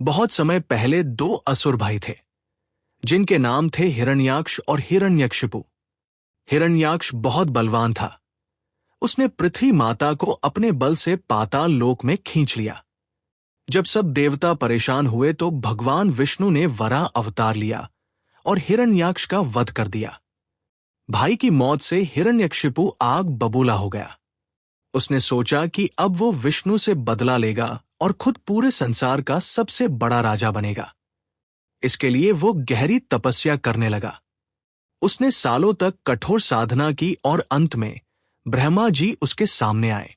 बहुत समय पहले दो असुर भाई थे जिनके नाम थे हिरण्याक्ष और हिरण्यकशिपु। हिरण्याक्ष बहुत बलवान था। उसने पृथ्वी माता को अपने बल से पाताल लोक में खींच लिया। जब सब देवता परेशान हुए तो भगवान विष्णु ने वराह अवतार लिया और हिरण्याक्ष का वध कर दिया। भाई की मौत से हिरण्यकशिपु आग बबूला हो गया। उसने सोचा कि अब वो विष्णु से बदला लेगा और खुद पूरे संसार का सबसे बड़ा राजा बनेगा। इसके लिए वो गहरी तपस्या करने लगा। उसने सालों तक कठोर साधना की और अंत में ब्रह्मा जी उसके सामने आए।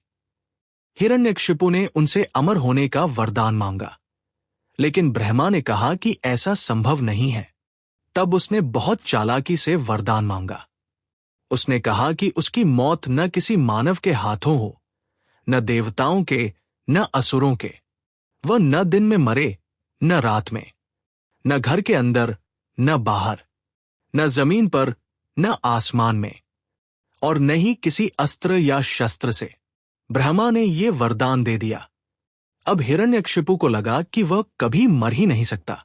हिरण्यकशिपु ने उनसे अमर होने का वरदान मांगा, लेकिन ब्रह्मा ने कहा कि ऐसा संभव नहीं है। तब उसने बहुत चालाकी से वरदान मांगा। उसने कहा कि उसकी मौत न किसी मानव के हाथों हो, न देवताओं के, न असुरों के। वह न दिन में मरे, न रात में, न घर के अंदर, न बाहर, न जमीन पर, न आसमान में, और न ही किसी अस्त्र या शस्त्र से। ब्रह्मा ने यह वरदान दे दिया। अब हिरण्यकशिपु को लगा कि वह कभी मर ही नहीं सकता।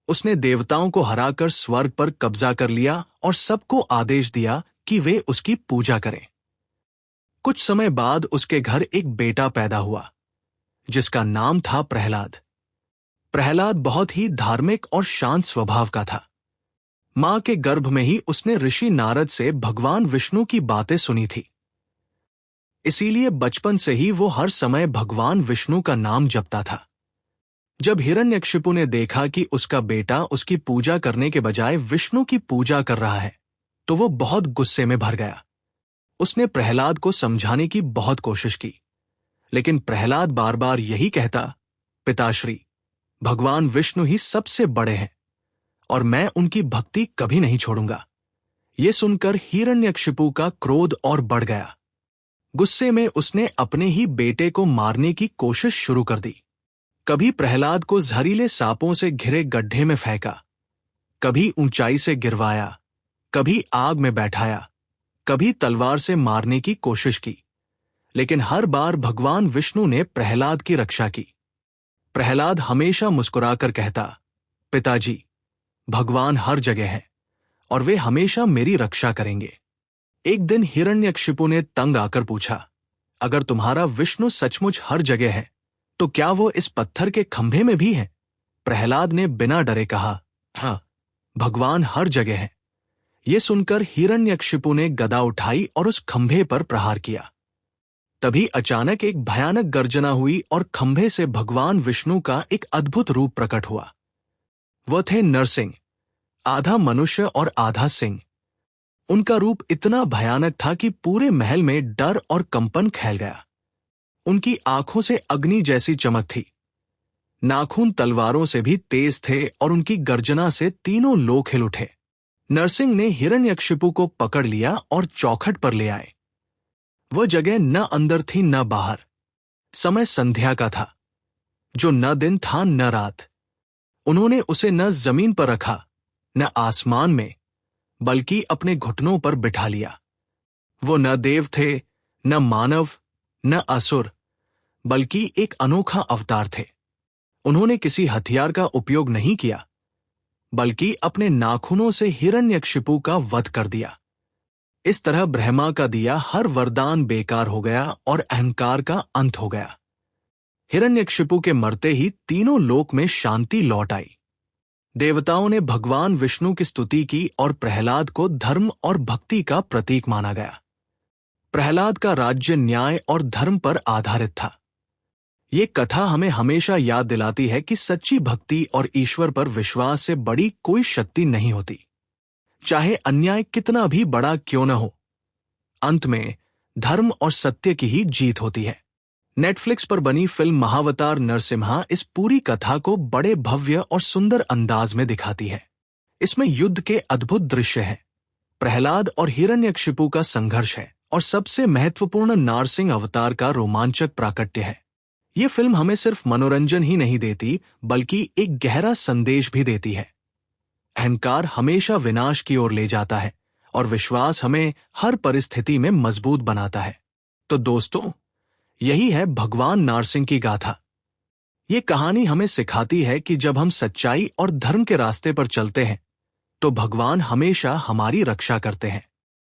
उसने देवताओं को हराकर स्वर्ग पर कब्जा कर लिया और सबको आदेश दिया कि वे उसकी पूजा करें। कुछ समय बाद उसके घर एक बेटा पैदा हुआ जिसका नाम था प्रहलाद। प्रहलाद बहुत ही धार्मिक और शांत स्वभाव का था। मां के गर्भ में ही उसने ऋषि नारद से भगवान विष्णु की बातें सुनी थी। इसीलिए बचपन से ही वो हर समय भगवान विष्णु का नाम जपता था। जब हिरण्यकशिपु ने देखा कि उसका बेटा उसकी पूजा करने के बजाय विष्णु की पूजा कर रहा है, तो वो बहुत गुस्से में भर गया। उसने प्रहलाद को समझाने की बहुत कोशिश की, लेकिन प्रहलाद बार बार यही कहता, पिताश्री, भगवान विष्णु ही सबसे बड़े हैं और मैं उनकी भक्ति कभी नहीं छोड़ूंगा। ये सुनकर हिरण्यकशिपु का क्रोध और बढ़ गया। गुस्से में उसने अपने ही बेटे को मारने की कोशिश शुरू कर दी। कभी प्रहलाद को जहरीले सांपों से घिरे गड्ढे में फेंका, कभी ऊंचाई से गिरवाया, कभी आग में बैठाया, कभी तलवार से मारने की कोशिश की, लेकिन हर बार भगवान विष्णु ने प्रहलाद की रक्षा की। प्रहलाद हमेशा मुस्कुराकर कहता, पिताजी, भगवान हर जगह है और वे हमेशा मेरी रक्षा करेंगे। एक दिन हिरण्यकशिपु ने तंग आकर पूछा, अगर तुम्हारा विष्णु सचमुच हर जगह है तो क्या वो इस पत्थर के खंभे में भी है? प्रहलाद ने बिना डरे कहा, हाँ, भगवान हर जगह है। ये सुनकर हिरण्यकशिपु ने गदा उठाई और उस खंभे पर प्रहार किया। तभी अचानक एक भयानक गर्जना हुई और खंभे से भगवान विष्णु का एक अद्भुत रूप प्रकट हुआ। वह थे नरसिंह, आधा मनुष्य और आधा सिंह। उनका रूप इतना भयानक था कि पूरे महल में डर और कंपन फैल गया। उनकी आंखों से अग्नि जैसी चमक थी। नाखून तलवारों से भी तेज थे और उनकी गर्जना से तीनों लोक हिल उठे। नरसिंह ने हिरण्यकशिपु को पकड़ लिया और चौखट पर ले आए। वह जगह न अंदर थी न बाहर। समय संध्या का था, जो न दिन था न रात। उन्होंने उसे न जमीन पर रखा, न आसमान में, बल्कि अपने घुटनों पर बिठा लिया। वो न देव थे, न मानव, न असुर, बल्कि एक अनोखा अवतार थे। उन्होंने किसी हथियार का उपयोग नहीं किया, बल्कि अपने नाखूनों से हिरण्यकशिपु का वध कर दिया। इस तरह ब्रह्मा का दिया हर वरदान बेकार हो गया और अहंकार का अंत हो गया। हिरण्यकशिपु के मरते ही तीनों लोक में शांति लौट आई। देवताओं ने भगवान विष्णु की स्तुति की और प्रहलाद को धर्म और भक्ति का प्रतीक माना गया। प्रहलाद का राज्य न्याय और धर्म पर आधारित था। ये कथा हमें हमेशा याद दिलाती है कि सच्ची भक्ति और ईश्वर पर विश्वास से बड़ी कोई शक्ति नहीं होती, चाहे अन्याय कितना भी बड़ा क्यों न हो। अंत में धर्म और सत्य की ही जीत होती है। नेटफ्लिक्स पर बनी फिल्म महावतार नरसिम्हा इस पूरी कथा को बड़े भव्य और सुंदर अंदाज में दिखाती है। इसमें युद्ध के अद्भुत दृश्य हैं, प्रहलाद और हिरण्यकशिपु का संघर्ष है और सबसे महत्वपूर्ण नारसिंह अवतार का रोमांचक प्राकट्य है। ये फिल्म हमें सिर्फ मनोरंजन ही नहीं देती, बल्कि एक गहरा संदेश भी देती है। अहंकार हमेशा विनाश की ओर ले जाता है और विश्वास हमें हर परिस्थिति में मजबूत बनाता है। तो दोस्तों, यही है भगवान नारसिंह की गाथा। ये कहानी हमें सिखाती है कि जब हम सच्चाई और धर्म के रास्ते पर चलते हैं तो भगवान हमेशा हमारी रक्षा करते हैं।